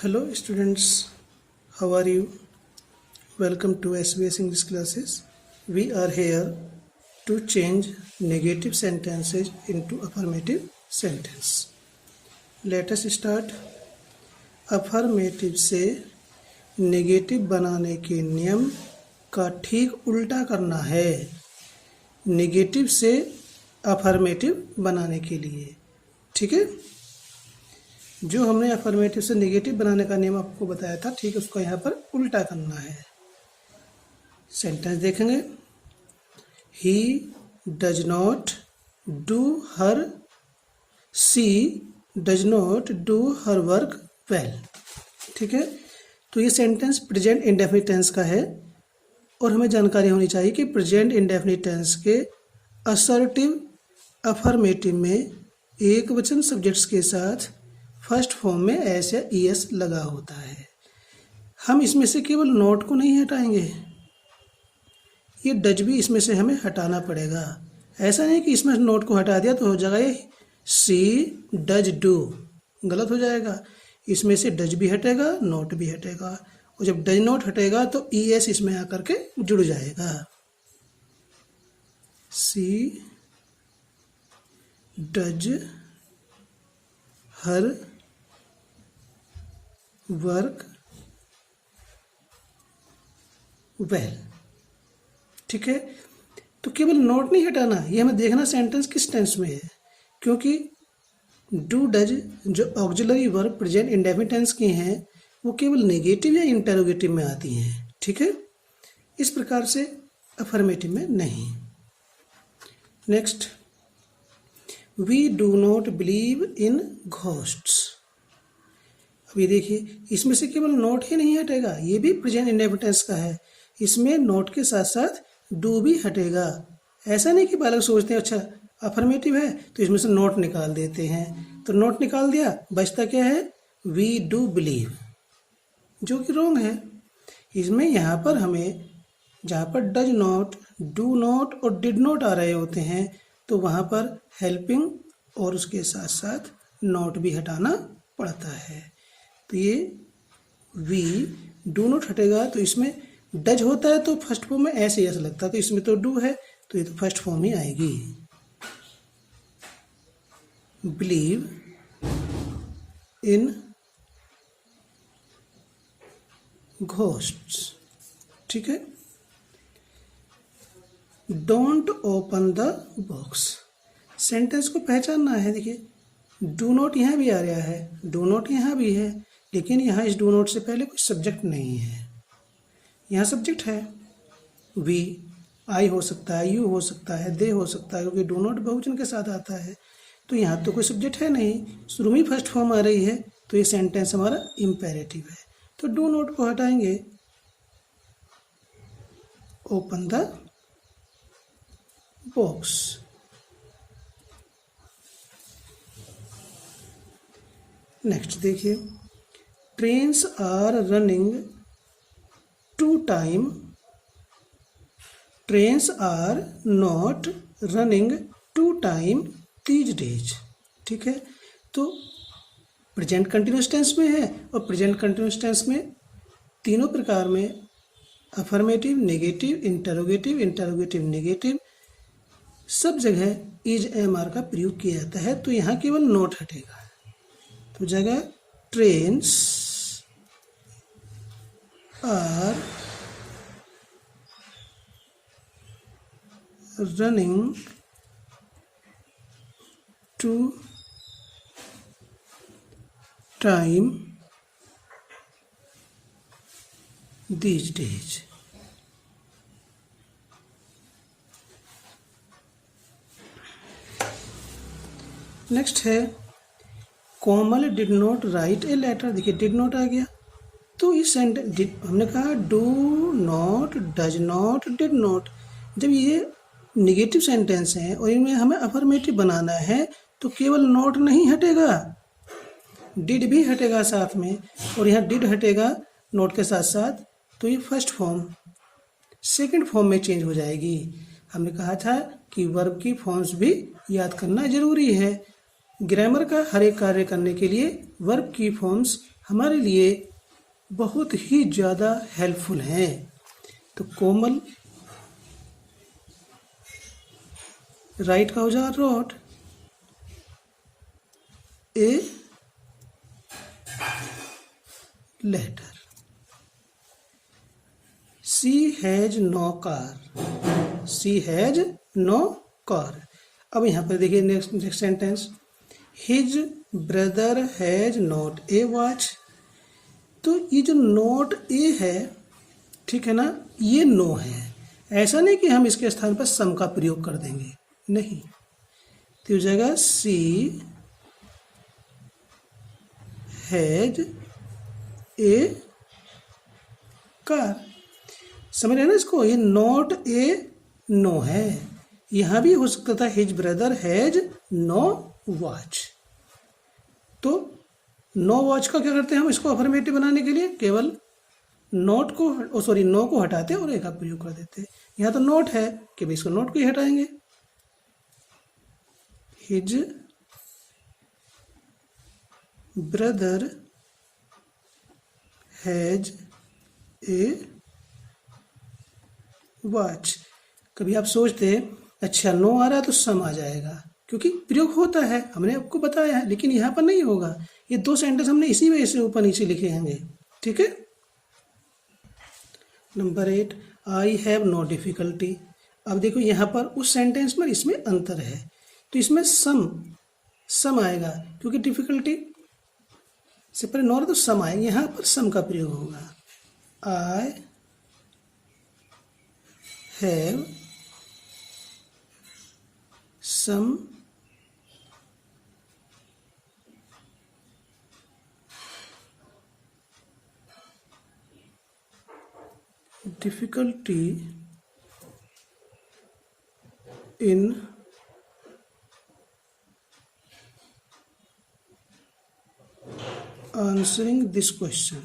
Hello students, how are you? Welcome to SBS English classes. We are here to change negative sentences into affirmative sentence. Let us start. Affirmative से negative बनाने के नियम का ठीक उल्टा करना है। नेगेटिव से अफर्मेटिव बनाने के लिए, ठीक है। जो हमने अफर्मेटिव से नेगेटिव बनाने का नियम आपको बताया था, ठीक है, उसको यहाँ पर उल्टा करना है। सेंटेंस देखेंगे। He does not do her, she does not do her work well, ठीक है। तो ये सेंटेंस प्रेजेंट इंडेफिनिट टेंस का है और हमें जानकारी होनी चाहिए कि प्रेजेंट इंडेफिनिट टेंस के असर्टिव अफर्मेटिव में एक वचन सब्जेक्ट्स के साथ फर्स्ट फॉर्म में एस या ईएस लगा होता है। हम इसमें से केवल नॉट को नहीं हटाएंगे, ये डज भी इसमें से हमें हटाना पड़ेगा। ऐसा नहीं कि इसमें नॉट को हटा दिया तो हो जाएगा ये सी डज डू, गलत हो जाएगा। इसमें से डज भी हटेगा, नॉट भी हटेगा, और जब डज नॉट हटेगा तो ईएस इसमें आकर के जुड़ जाएगा। सी डज हर वर्क वेल, ठीक है। तो केवल नोट नहीं हटाना, ये हमें देखना सेंटेंस किस टेंस में है, क्योंकि डू डज जो auxiliary verb present indefinite tense की हैं वो केवल नेगेटिव या इंटरोगेटिव में आती हैं, ठीक है। इस प्रकार से अफर्मेटिव में नहीं। Next, we do not believe in ghosts. अभी देखिए, इसमें से केवल नॉट ही नहीं हटेगा, ये भी प्रेजेंट इंडेफिनिट टेंस का है। इसमें नॉट के साथ साथ डू भी हटेगा। ऐसा नहीं कि बालक सोचते हैं अच्छा अफर्मेटिव है तो इसमें से नॉट निकाल देते हैं, तो नॉट निकाल दिया, बचता क्या है वी डू बिलीव, जो कि रॉन्ग है। इसमें यहाँ पर हमें जहाँ पर डज नॉट, डू नॉट और डिड नॉट आ रहे होते हैं तो वहाँ पर हेल्पिंग और उसके साथ साथ नॉट भी हटाना पड़ता है। तो ये वी डू नॉट हटेगा तो इसमें डज होता है तो फर्स्ट फॉर्म में ऐसे ऐसा लगता है, तो इसमें तो डू है तो ये तो फर्स्ट फॉर्म ही आएगी। बिलीव इन घोस्ट्स, ठीक है। Don't open the box, sentence को पहचानना है। देखिए, डू नॉट यहाँ भी आ रहा है, डू नॉट यहाँ भी है, लेकिन यहाँ इस डू नॉट से पहले कोई सब्जेक्ट नहीं है। यहाँ सब्जेक्ट है वी, आई हो सकता है, यू हो सकता है, दे हो सकता है, क्योंकि डू नॉट बहुवचन के साथ आता है। तो यहाँ तो कोई सब्जेक्ट है नहीं, शुरू में फर्स्ट फॉर्म आ रही है, तो ये सेंटेंस हमारा इम्पेरेटिव है। तो डू नॉट को हटाएंगे, ओपन द बॉक्स। नेक्स्ट देखिए, trains are running to time, trains are not running to time these days, ठीक है। तो प्रेजेंट कंटिन्यूस टेंस में है और प्रेजेंट कंटिन्यूस टेंस में तीनों प्रकार में affirmative, negative, interrogative, interrogative negative, सब जगह इज एम आर का प्रयोग किया जाता है। तो यहाँ केवल नॉट हटेगा, तो जगह trains are running to time these days. Next है, Komal did not write a letter. देखिए, डिड नॉट आ गया, तो इस सेंटेंस हमने कहा do not, does not, did not. जब ये निगेटिव सेंटेंस हैं और इनमें हमें अफर्मेटिव बनाना है तो केवल नॉट नहीं हटेगा, डिड भी हटेगा साथ में, और यहाँ डिड हटेगा नॉट के साथ साथ, तो ये फर्स्ट फॉर्म सेकंड फॉर्म में चेंज हो जाएगी। हमने कहा था कि वर्ब की फॉर्म्स भी याद करना जरूरी है। ग्रामर का हर एक कार्य करने के लिए वर्ब की फॉर्म्स हमारे लिए बहुत ही ज़्यादा हेल्पफुल हैं। तो कोमल राइट का हो जाएगा wrote a letter. She has no car, she has no car. अब यहाँ पर देखिए next sentence, his brother has not a watch. तो ये जो नॉट ए है, ठीक है ना, ये नो है। ऐसा नहीं कि हम इसके स्थान पर सम का प्रयोग कर देंगे, नहीं। तो हो जाएगा सी हैज ए कार। समझ रहे हैं ना इसको, ये नॉट ए नो है। यहां भी हो सकता था his brother has no watch. तो नो वॉच का क्या करते हैं हम, इसको अफर्मेटिव बनाने के लिए केवल नोट को सॉरी नो को हटाते और ए का प्रयोग कर देते। यहाँ तो नोट है कि भाई इसको नोट को ही हटाएंगे। His brother has a watch. कभी आप सोचते हैं अच्छा नो आ रहा है तो सम आ जाएगा, क्योंकि प्रयोग होता है, हमने आपको बताया है, लेकिन यहाँ पर नहीं होगा। ये दो सेंटेंस हमने इसी वजह से ऊपर नीचे लिखे होंगे, ठीक है। Number 8, I have no difficulty. अब देखो यहाँ पर उस सेंटेंस में इसमें अंतर है, तो इसमें सम आएगा, क्योंकि डिफिकल्टी से पहले नो तो सम आएगा, यहाँ पर सम का प्रयोग होगा। I have some difficulty in answering this question.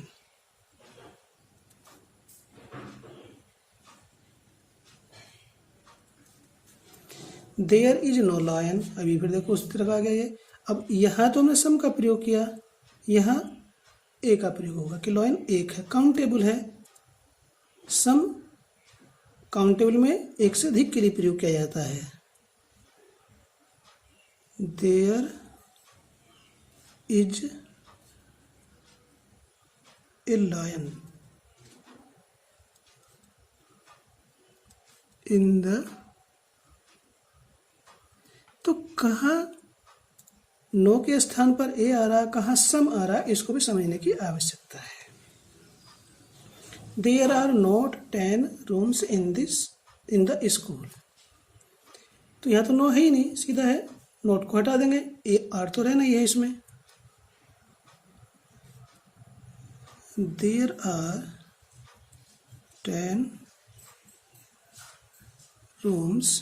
There is no lion। अभी फिर देखो उस तरफ आ गया ये। अब यहाँ तो हमने सम का प्रयोग किया, यहाँ ए का प्रयोग होगा कि लॉयन एक है, काउंटेबल है। सम काउंटेबल में एक से अधिक के लिए प्रयोग किया जाता है। There is a lion in the. तो कहाँ नो के स्थान पर ए आ रहा, कहाँ सम आ रहा, इसको भी समझने की आवश्यकता है। There are not 10 rooms in the school। तो यहाँ तो नो है ही नहीं, सीधा है, नोट को हटा देंगे, ए आर तो रहना ही है इसमें। There are 10 rooms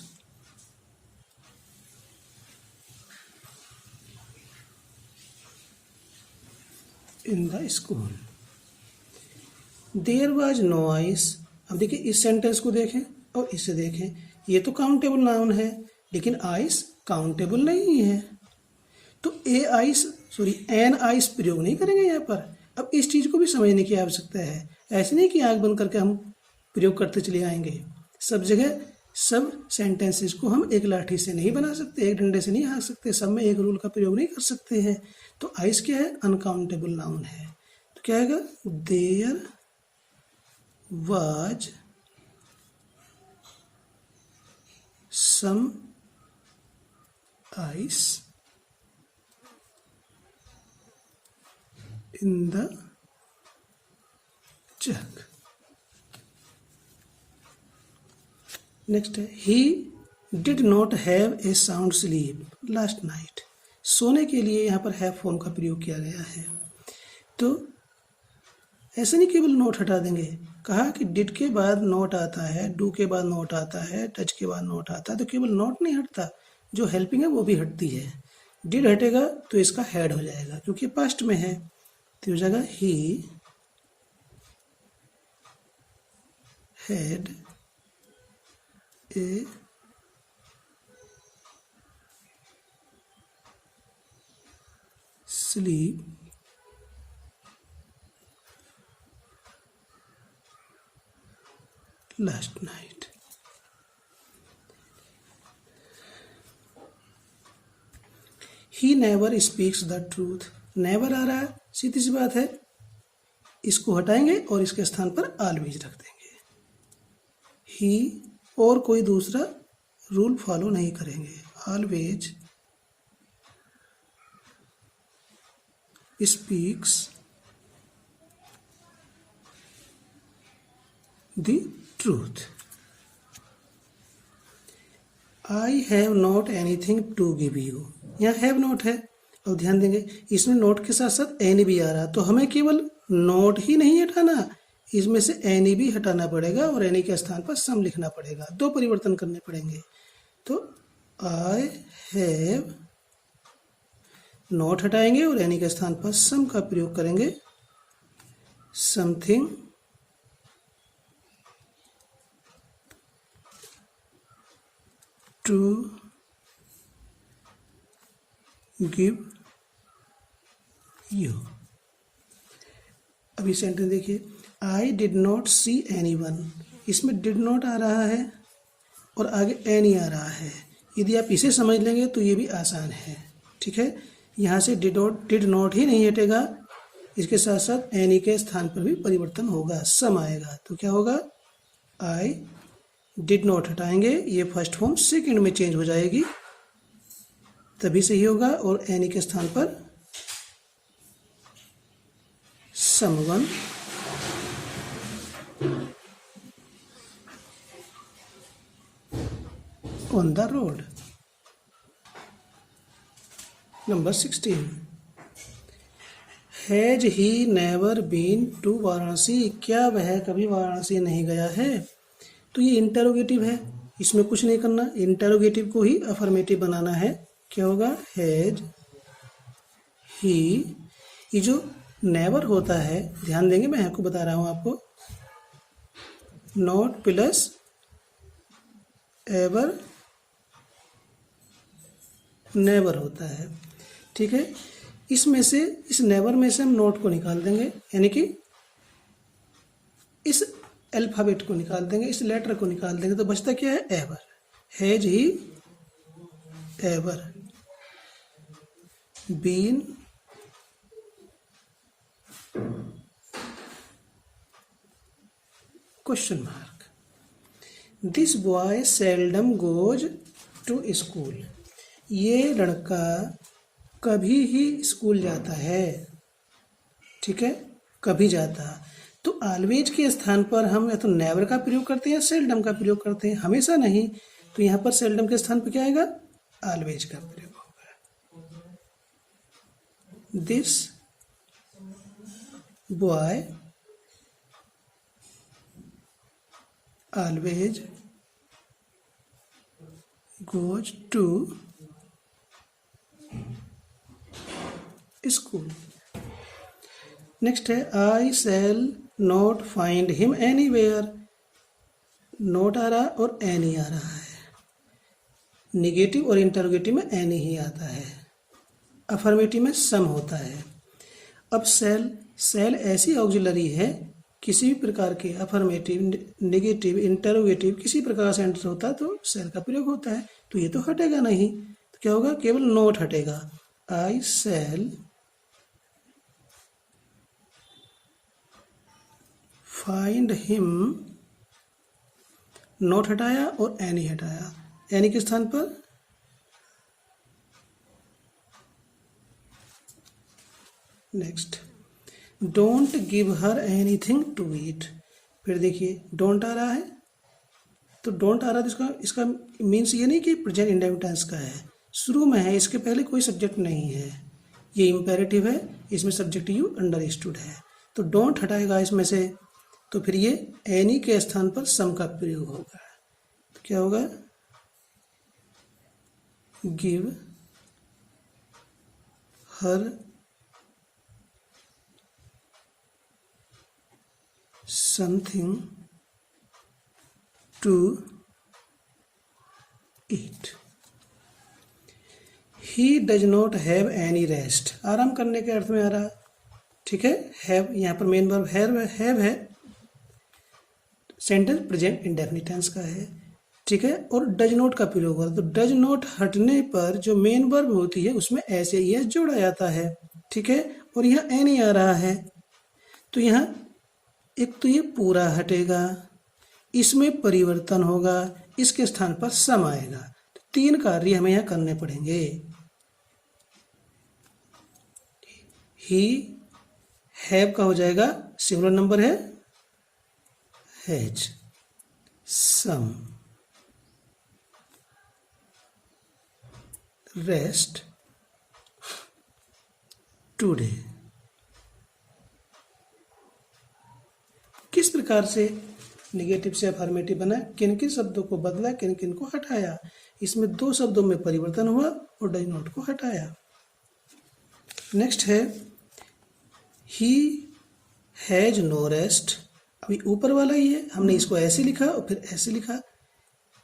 in the school। There was no ice. अब देखिए इस सेंटेंस को देखें और इसे देखें, ये तो काउंटेबल नाउन है, लेकिन आइस काउंटेबल नहीं है, तो एन आइस प्रयोग नहीं करेंगे यहाँ पर। अब इस चीज़ को भी समझने की आवश्यकता है। ऐसे नहीं कि आँख बंद करके हम प्रयोग करते चले आएंगे। सब जगह सब सेंटेंसेस को हम एक लाठी से नहीं बना सकते, एक डंडे से नहीं हाँक सकते, सब में एक रूल का प्रयोग नहीं कर सकते हैं। तो आइस क्या है, अनकाउंटेबल नाउन है। तो क्या आएगा, there was some ice in the jug। Next है, he did not have a sound sleep last night। सोने के लिए यहाँ पर have फॉर्म का प्रयोग किया गया है। तो ऐसे नहीं केवल नोट हटा देंगे, कहा कि डिड के बाद नोट आता है, डू के बाद नोट आता है, टच के बाद नोट आता है। तो केवल नोट नहीं हटता, जो हेल्पिंग है वो भी हटती है। डिड हटेगा तो इसका हेड हो जाएगा, क्योंकि पास्ट में है, तो हो जाएगा he had a sleep last night. He never speaks the truth. never आ रहा है, सीधी सी बात है, इसको हटाएंगे और इसके स्थान पर always रख देंगे. ही और कोई दूसरा रूल फॉलो नहीं करेंगे. always speaks the truth. I have not anything to give you. यहाँ have not है और ध्यान देंगे इसमें नोट के साथ साथ एनी भी आ रहा, तो हमें केवल नोट ही नहीं हटाना, इसमें से एनी भी हटाना पड़ेगा और एनी के स्थान पर सम लिखना पड़ेगा. दो परिवर्तन करने पड़ेंगे. तो आई हैव नोट हटाएंगे और एनी के स्थान पर सम का प्रयोग करेंगे. Something to give you. अभी सेंटेंस देखिए. I did not see anyone. इसमें डिड नॉट आ रहा है और आगे एनी आ रहा है. यदि आप इसे समझ लेंगे तो ये भी आसान है. ठीक है, यहाँ से डिड नॉट ही नहीं हटेगा, इसके साथ साथ एनी के स्थान पर भी परिवर्तन होगा, सम आएगा. तो क्या होगा, आई डिड नॉट हटाएंगे, ये फर्स्ट फॉर्म सेकंड में चेंज हो जाएगी, तभी सही होगा. और एनी के स्थान पर someone on the road. Number 16. Has he never been to Varanasi. क्या वह कभी वाराणसी नहीं गया है. तो ये इंटरोगेटिव है, इसमें कुछ नहीं करना, इंटरोगेटिव को ही अफर्मेटिव बनाना है. क्या होगा, हैज ही. ये जो नेवर होता है, ध्यान देंगे, मैं आपको बता रहा हूं आपको, नॉट प्लस एवर नेवर होता है. ठीक है, इसमें से, इस नेवर में से हम नोट को निकाल देंगे, यानी कि इस अल्फाबेट को निकाल देंगे, इस लेटर को निकाल देंगे, तो बचता क्या है, ever. Has he ever been question mark. This boy seldom goes to school. ये लड़का कभी ही स्कूल जाता है. ठीक है, कभी जाता. तो ऑलवेज के स्थान पर हम या तो नेवर का प्रयोग करते हैं या सेल्डम का प्रयोग करते हैं, हमेशा नहीं. तो यहाँ पर सेल्डम के स्थान पर क्या आएगा, ऑलवेज का प्रयोग होगा. This boy always goes to school. Next है, I shall not find him anywhere. Not आ रहा और एनी आ रहा है. निगेटिव और इंटरोगेटिव में एनी ही आता है, अफर्मेटिव में सम होता है. अब शैल ऐसी ऑक्सिलरी है, किसी भी प्रकार के अफर्मेटिव, नेगेटिव, इंटरोगेटिव किसी प्रकार से एंटर होता है तो शैल का प्रयोग होता है. तो ये तो हटेगा नहीं, तो क्या होगा, केवल नॉट हटेगा. I shall find him, not हटाया और एनी हटाया. एनी के स्थान पर next, don't give her anything to eat. फिर देखिए डोंट आ रहा है, तो डोंट आ रहा है तो इसका मीन्स ये नहीं कि प्रेजेंट इंडेफिनिट टेंस का है, शुरू में है, इसके पहले कोई सब्जेक्ट नहीं है, ये इम्पेरेटिव है, इसमें सब्जेक्ट यू अंडरस्टूड है. तो डोंट हटाएगा इसमें से, तो फिर ये एनी के स्थान पर सम का प्रयोग होगा. तो क्या होगा, give her something to eat. He does not have any rest. आराम करने के अर्थ में आ रहा. ठीक है, हैव यहाँ पर मेन वर्ब हैव है, सेंटेंस प्रेजेंट इंडेफिनिट टेंस का है, ठीक है। और डज नॉट का प्रयोग हुआ, तो डज नॉट हटने पर जो मेन वर्ब होती है उसमें ऐसे ही जोड़ा जाता है, ठीक है। और यहाँ एनी आ रहा है, तो यहाँ एक तो ये पूरा हटेगा, इसमें परिवर्तन होगा, इसके स्थान पर सम आएगा। तो 3 कार्य हमें यहाँ करने पड़ेंगे। ही हैव का हो जाएगा, सिंगुलर नंबर है, हैज, सम, रेस्ट, टुडे। किस प्रकार से नेगेटिव से अफर्मेटिव बना, किन किन शब्दों को बदला, किन किन को हटाया। इसमें 2 शब्दों में परिवर्तन हुआ और डज नॉट को हटाया। नेक्स्ट है ही हैज नो रेस्ट। अभी ऊपर वाला ही है, हमने इसको ऐसे लिखा और फिर ऐसे लिखा,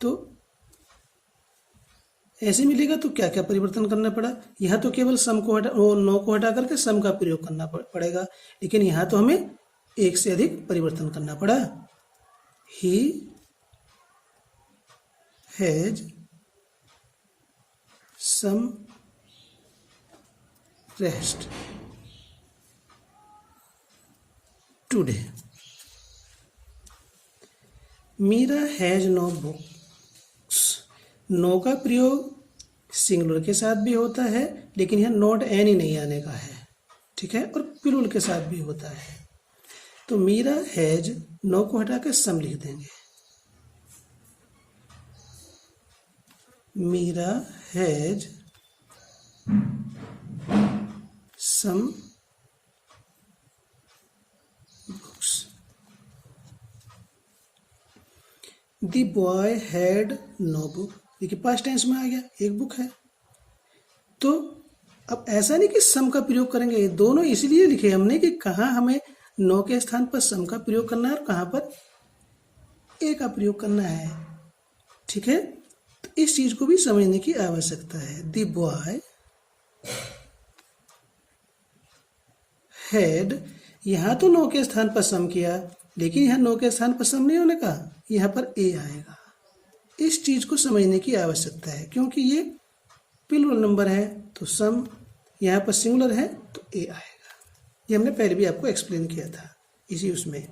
तो ऐसे मिलेगा। तो क्या क्या परिवर्तन करना पड़ा, यहाँ तो केवल सम को हटा, नो को हटा करके सम का प्रयोग करना पड़ेगा, लेकिन यहाँ तो हमें एक से अधिक परिवर्तन करना पड़ा। He has some rest today. Meera has no books. No का प्रयोग सिंगुलर के साथ भी होता है, लेकिन यहाँ नॉट एनी नहीं आने का है, ठीक है। और प्लूरल के साथ भी होता है। तो मीरा हैज, नो को हटा कर सम लिख देंगे। Meera has some books. The boy had no book. देखिए पास्ट टेंस में आ गया, एक बुक है। तो अब ऐसा नहीं कि सम का प्रयोग करेंगे, ये दोनों इसलिए लिखे हमने कि कहाँ हमें नो के स्थान पर सम का प्रयोग करना है और कहाँ पर ए का प्रयोग करना है, ठीक है। तो इस चीज को भी समझने की आवश्यकता है। द बॉय हैड, यहां तो नो के स्थान पर सम किया, लेकिन यहां नो के स्थान पर सम नहीं होने का, यहां पर ए आएगा। इस चीज को समझने की आवश्यकता है, क्योंकि ये प्लूरल नंबर है, तो सम यहाँ पर सिंगुलर है तो ए आएगा। ये हमने पहले भी आपको एक्सप्लेन किया था इसी उसमें।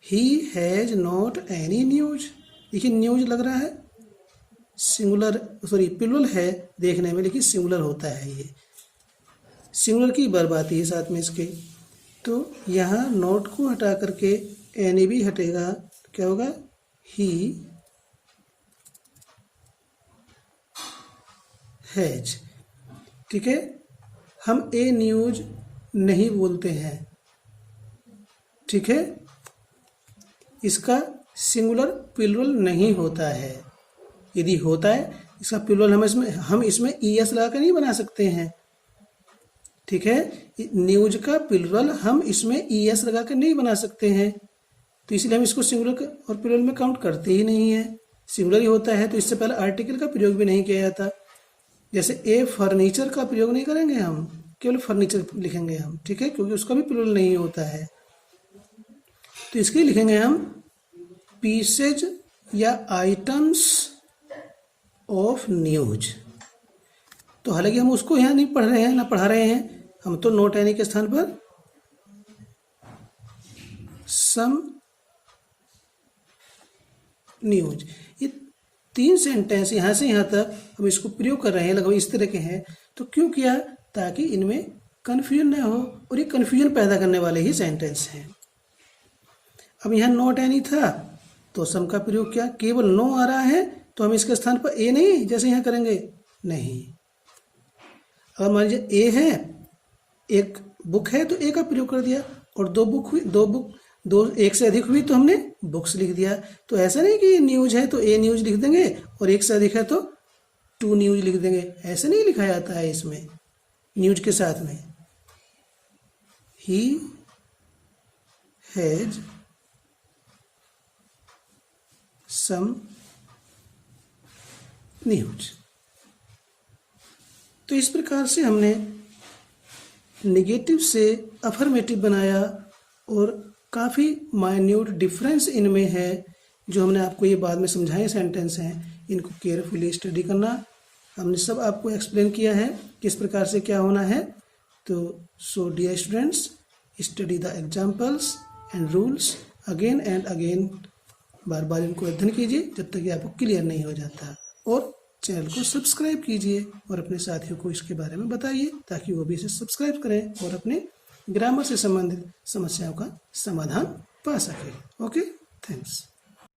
He has not any news. देखिए न्यूज लग रहा है सिंगुलर, सॉरी प्लूरल है देखने में, लेकिन सिंगुलर होता है। ये सिंगुलर की वर्ब आती है साथ में इसके, तो यहाँ नॉट को हटा करके एनी भी हटेगा, तो क्या होगा, ही हैज, ठीक है। हम ए न्यूज नहीं बोलते हैं, ठीक है। इसका सिंगुलर प्लूरल नहीं होता है। यदि होता है इसका प्लूरल हम इसमें ईएस लगा कर नहीं बना सकते हैं, ठीक है। न्यूज का प्लूरल हम इसमें ईएस लगा कर नहीं बना सकते हैं, तो इसलिए हम इसको सिंगुलर और प्लूरल में काउंट करते ही नहीं है। सिंगुलर ही होता है तो इससे पहले आर्टिकल का प्रयोग भी नहीं किया जाता। जैसे ए फर्नीचर का प्रयोग नहीं करेंगे हम, केवल फर्नीचर लिखेंगे हम, ठीक है, क्योंकि उसका भी प्लूरल नहीं होता है। तो इसके लिखेंगे हम पीसेज या आइटम्स ऑफ न्यूज। तो हालांकि हम उसको यहाँ नहीं पढ़ रहे हैं ना पढ़ा रहे हैं, हम तो नॉट एनी के स्थान पर सम न्यूज, ये 3 सेंटेंस यहाँ से यहाँ तक हम इसको प्रयोग कर रहे हैं, लगभग इस तरह के हैं। तो क्यों किया, ताकि इनमें कन्फ्यूजन न हो, और ये कन्फ्यूजन पैदा करने वाले ही सेंटेंस हैं। अब यहाँ नॉट एनी था तो सम का प्रयोग किया, केवल नो आ रहा है तो हम इसके स्थान पर ए नहीं जैसे यहाँ करेंगे, नहीं। अगर मान लीजिए ए है, एक बुक है तो ए का प्रयोग कर दिया, और दो एक से अधिक हुई तो हमने बुक्स लिख दिया। तो ऐसा नहीं कि ये न्यूज है तो ए न्यूज लिख देंगे और एक से अधिक है तो 2 न्यूज लिख देंगे, ऐसे नहीं लिखा जाता है इसमें न्यूज के साथ में। He has some news. तो इस प्रकार से हमने नेगेटिव से अफर्मेटिव बनाया और काफ़ी माइन्यूट डिफरेंस इनमें है, जो हमने आपको ये बाद में समझाए सेंटेंस हैं, इनको केयरफुली स्टडी करना। हमने सब आपको एक्सप्लेन किया है किस प्रकार से क्या होना है। तो so dear students, study the examples and rules again and again, बार बार इनको अध्ययन कीजिए जब तक कि आपको क्लियर नहीं हो जाता, और चैनल को सब्सक्राइब कीजिए और अपने साथियों को इसके बारे में बताइए ताकि वो भी इसे सब्सक्राइब करें और अपने ग्रामर से संबंधित समस्याओं का समाधान पा सके। Okay, thanks.